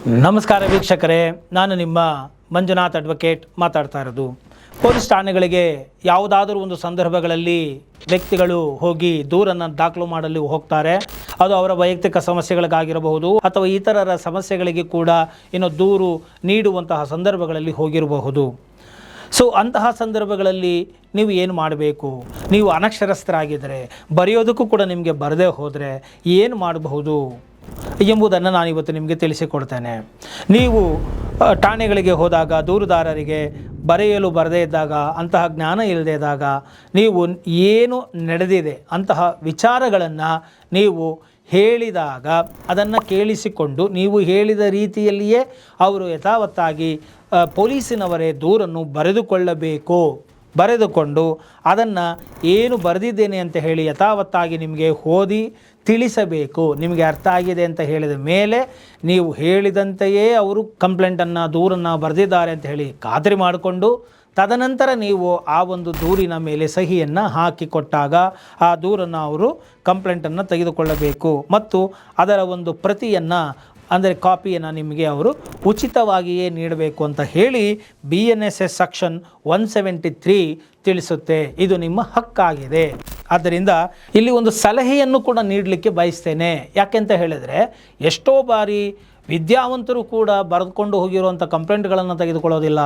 ನಮಸ್ಕಾರ ವೀಕ್ಷಕರೇ, ನಾನು ನಿಮ್ಮ ಮಂಜುನಾಥ್ ಅಡ್ವೊಕೇಟ್ ಮಾತಾಡ್ತಾ ಇರೋದು. ಪೊಲೀಸ್ ಠಾಣೆಗಳಿಗೆ ಯಾವುದಾದರೂ ಒಂದು ಸಂದರ್ಭಗಳಲ್ಲಿ ವ್ಯಕ್ತಿಗಳು ಹೋಗಿ ದೂರನ್ನು ದಾಖಲು ಮಾಡಲು ಹೋಗ್ತಾರೆ. ಅದು ಅವರ ವೈಯಕ್ತಿಕ ಸಮಸ್ಯೆಗಳಿಗಾಗಿರಬಹುದು ಅಥವಾ ಇತರರ ಸಮಸ್ಯೆಗಳಿಗೆ ಕೂಡ ದೂರು ನೀಡುವಂತಹ ಸಂದರ್ಭಗಳಲ್ಲಿ ಹೋಗಿರಬಹುದು. ಸೊ ಅಂತಹ ಸಂದರ್ಭಗಳಲ್ಲಿ ನೀವು ಏನು ಮಾಡಬೇಕು? ನೀವು ಅನಕ್ಷರಸ್ಥರಾಗಿದ್ದರೆ, ಬರೆಯೋದಕ್ಕೂ ಕೂಡ ನಿಮಗೆ ಬರದೇ ಹೋದರೆ ಏನು ಮಾಡಬಹುದು ಎಂಬುದನ್ನು ನಾನಿವತ್ತು ನಿಮಗೆ ತಿಳಿಸಿಕೊಡ್ತೇನೆ. ನೀವು ಠಾಣೆಗಳಿಗೆ ಹೋದಾಗ ದೂರುದಾರರಿಗೆ ಬರೆಯಲು ಬರದೇ ಇದ್ದಾಗ, ಅಂತಹ ಜ್ಞಾನ ಇಲ್ಲದೇ ಇದ್ದಾಗ, ನೀವು ಏನು ನಡೆದಿದೆ ಅಂತಹ ವಿಚಾರಗಳನ್ನು ನೀವು ಹೇಳಿದಾಗ ಅದನ್ನು ಕೇಳಿಸಿಕೊಂಡು ನೀವು ಹೇಳಿದ ರೀತಿಯಲ್ಲಿಯೇ ಅವರು ಯಥಾವತ್ತಾಗಿ ಪೊಲೀಸಿನವರೇ ದೂರನ್ನು ಬರೆದುಕೊಂಡು ಅದನ್ನು ಏನು ಬರೆದಿದ್ದೇನೆ ಅಂತ ಹೇಳಿ ಯಥಾವತ್ತಾಗಿ ನಿಮಗೆ ಓದಿ ತಿಳಿಸಬೇಕು. ನಿಮಗೆ ಅರ್ಥ ಆಗಿದೆ ಅಂತ ಹೇಳಿದ ಮೇಲೆ ನೀವು ಹೇಳಿದಂತೆಯೇ ಅವರು ಕಂಪ್ಲೇಂಟನ್ನು ದೂರನ್ನು ಬರೆದಿದ್ದಾರೆ ಅಂತ ಹೇಳಿ ಖಾತ್ರಿ ಮಾಡಿಕೊಂಡು ತದನಂತರ ನೀವು ಆ ಒಂದು ದೂರಿನ ಮೇಲೆ ಸಹಿಯನ್ನು ಹಾಕಿಕೊಟ್ಟಾಗ ಆ ದೂರನ್ನು ಅವರು ಕಂಪ್ಲೇಂಟನ್ನು ತೆಗೆದುಕೊಳ್ಳಬೇಕು ಮತ್ತು ಅದರ ಒಂದು ಪ್ರತಿಯನ್ನು ಅಂದರೆ ಕಾಪಿಯನ್ನು ನಿಮಗೆ ಅವರು ಉಚಿತವಾಗಿಯೇ ನೀಡಬೇಕು ಅಂತ ಹೇಳಿ BNSS ಸೆಕ್ಷನ್ 173 ತಿಳಿಸುತ್ತೆ. ಇದು ನಿಮ್ಮ ಹಕ್ಕಾಗಿದೆ. ಆದ್ದರಿಂದ ಇಲ್ಲಿ ಒಂದು ಸಲಹೆಯನ್ನು ಕೂಡ ನೀಡಲಿಕ್ಕೆ ಬಯಸ್ತೇನೆ. ಯಾಕೆಂತ ಹೇಳಿದರೆ ಎಷ್ಟೋ ಬಾರಿ ವಿದ್ಯಾವಂತರು ಕೂಡ ಬರೆದುಕೊಂಡು ಹೋಗಿರುವಂಥ ಕಂಪ್ಲೇಂಟ್ಗಳನ್ನು ತೆಗೆದುಕೊಳ್ಳೋದಿಲ್ಲ.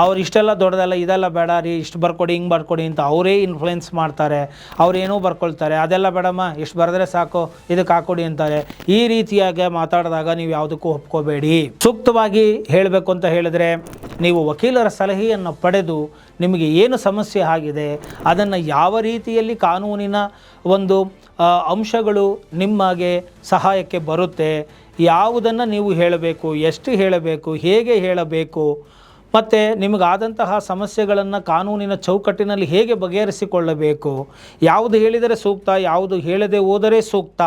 ಅವ್ರು ಇಷ್ಟೆಲ್ಲ ದೊಡ್ಡದೆಲ್ಲ, ಇದೆಲ್ಲ ಬೇಡ ರೀ, ಇಷ್ಟು ಬರ್ಕೊಡಿ, ಹಿಂಗೆ ಬರ್ಕೊಡಿ ಅಂತ ಅವರೇ ಇನ್ಫ್ಲುಯೆನ್ಸ್ ಮಾಡ್ತಾರೆ. ಅವರೇನೋ ಬರ್ಕೊಳ್ತಾರೆ, ಅದೆಲ್ಲ ಬೇಡಮ್ಮ, ಇಷ್ಟು ಬರೆದ್ರೆ ಸಾಕು, ಇದಕ್ಕೆ ಹಾಕೊಡಿ ಅಂತಾರೆ. ಈ ರೀತಿಯಾಗಿ ಮಾತಾಡಿದಾಗ ನೀವು ಯಾವುದಕ್ಕೂ ಒಪ್ಕೋಬೇಡಿ. ಸೂಕ್ತವಾಗಿ ಹೇಳಬೇಕು ಅಂತ ಹೇಳಿದರೆ ನೀವು ವಕೀಲರ ಸಲಹೆಯನ್ನು ಪಡೆದು ನಿಮಗೆ ಏನು ಸಮಸ್ಯೆ ಆಗಿದೆ ಅದನ್ನು ಯಾವ ರೀತಿಯಲ್ಲಿ ಕಾನೂನಿನ ಒಂದು ಅಂಶಗಳು ನಿಮಗೆ ಸಹಾಯಕ್ಕೆ ಬರುತ್ತೆ, ಯಾವುದನ್ನು ನೀವು ಹೇಳಬೇಕು, ಎಷ್ಟು ಹೇಳಬೇಕು, ಹೇಗೆ ಹೇಳಬೇಕು, ಮತ್ತು ನಿಮಗಾದಂತಹ ಸಮಸ್ಯೆಗಳನ್ನು ಕಾನೂನಿನ ಚೌಕಟ್ಟಿನಲ್ಲಿ ಹೇಗೆ ಬಗೆಹರಿಸಿಕೊಳ್ಳಬೇಕು, ಯಾವುದು ಹೇಳಿದರೆ ಸೂಕ್ತ, ಯಾವುದು ಹೇಳದೆ ಹೋದರೆ ಸೂಕ್ತ,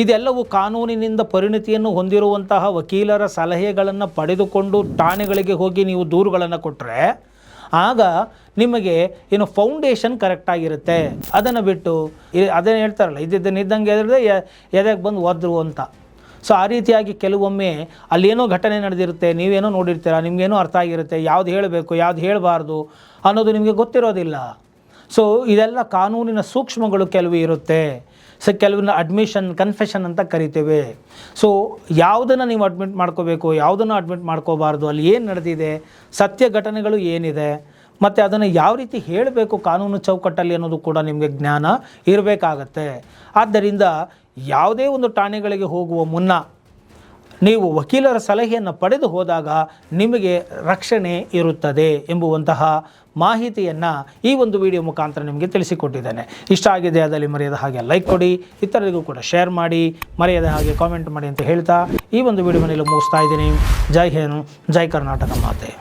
ಇದೆಲ್ಲವೂ ಕಾನೂನಿನಿಂದ ಪರಿಣಿತಿಯನ್ನು ಹೊಂದಿರುವಂತಹ ವಕೀಲರ ಸಲಹೆಗಳನ್ನು ಪಡೆದುಕೊಂಡು ಠಾಣೆಗಳಿಗೆ ಹೋಗಿ ನೀವು ದೂರುಗಳನ್ನು ಕೊಟ್ಟರೆ ಆಗ ನಿಮಗೆ ಫೌಂಡೇಶನ್ ಕರೆಕ್ಟಾಗಿರುತ್ತೆ. ಅದನ್ನು ಬಿಟ್ಟು ಅದೇನು ಹೇಳ್ತಾರಲ್ಲ, ಇದ್ದಂಗೆ ಎದೆಗೆ ಬಂದು ಒದ್ರು ಅಂತ. ಸೊ ಆ ರೀತಿಯಾಗಿ ಕೆಲವೊಮ್ಮೆ ಅಲ್ಲೇನೋ ಘಟನೆ ನಡೆದಿರುತ್ತೆ, ನೀವೇನೋ ನೋಡಿರ್ತೀರ, ನಿಮಗೇನೋ ಅರ್ಥ ಆಗಿರುತ್ತೆ, ಯಾವುದು ಹೇಳಬೇಕು ಯಾವುದು ಹೇಳಬಾರ್ದು ಅನ್ನೋದು ನಿಮಗೆ ಗೊತ್ತಿರೋದಿಲ್ಲ. ಸೊ ಇದೆಲ್ಲ ಕಾನೂನಿನ ಸೂಕ್ಷ್ಮಗಳು ಕೆಲವು ಇರುತ್ತೆ. ಸೊ ಕೆಲವನ್ನ ಅಡ್ಮಿಷನ್, ಕನ್ಫೆಷನ್ ಅಂತ ಕರಿತೇವೆ. ಸೊ ಯಾವುದನ್ನು ನೀವು ಅಡ್ಮಿಟ್ ಮಾಡ್ಕೋಬೇಕು, ಯಾವುದನ್ನು ಅಡ್ಮಿಟ್ ಮಾಡ್ಕೋಬಾರ್ದು, ಅಲ್ಲಿ ಏನು ನಡೆದಿದೆ, ಸತ್ಯ ಘಟನೆಗಳು ಏನಿದೆ, ಮತ್ತು ಅದನ್ನು ಯಾವ ರೀತಿ ಹೇಳಬೇಕು ಕಾನೂನು ಚೌಕಟ್ಟಲ್ಲಿ ಅನ್ನೋದು ಕೂಡ ನಿಮಗೆ ಜ್ಞಾನ ಇರಬೇಕಾಗತ್ತೆ. ಆದ್ದರಿಂದ ಯಾವುದೇ ಒಂದು ಠಾಣೆಗಳಿಗೆ ಹೋಗುವ ಮುನ್ನ ನೀವು ವಕೀಲರ ಸಲಹೆಯನ್ನು ಪಡೆದು ಹೋದಾಗ ನಿಮಗೆ ರಕ್ಷಣೆ ಇರುತ್ತದೆ ಎಂಬುವಂತಹ ಮಾಹಿತಿಯನ್ನು ಈ ಒಂದು ವಿಡಿಯೋ ಮುಖಾಂತರ ನಿಮಗೆ ತಿಳಿಸಿಕೊಟ್ಟಿದ್ದೇನೆ. ಇಷ್ಟ ಆಗಿದೆ ಅದಲ್ಲಿ ಮರೆಯದ ಹಾಗೆ ಲೈಕ್ ಕೊಡಿ, ಇತರರಿಗೂ ಕೂಡ ಶೇರ್ ಮಾಡಿ, ಮರೆಯದ ಹಾಗೆ ಕಾಮೆಂಟ್ ಮಾಡಿ ಅಂತ ಹೇಳ್ತಾ ಈ ಒಂದು ವಿಡಿಯೋನಲ್ಲಿ ಮುಗಿಸ್ತಾ ಇದ್ದೀನಿ. ಜೈ ಹಿಂದ್, ಜೈ ಕರ್ನಾಟಕ ಮಾತೆ.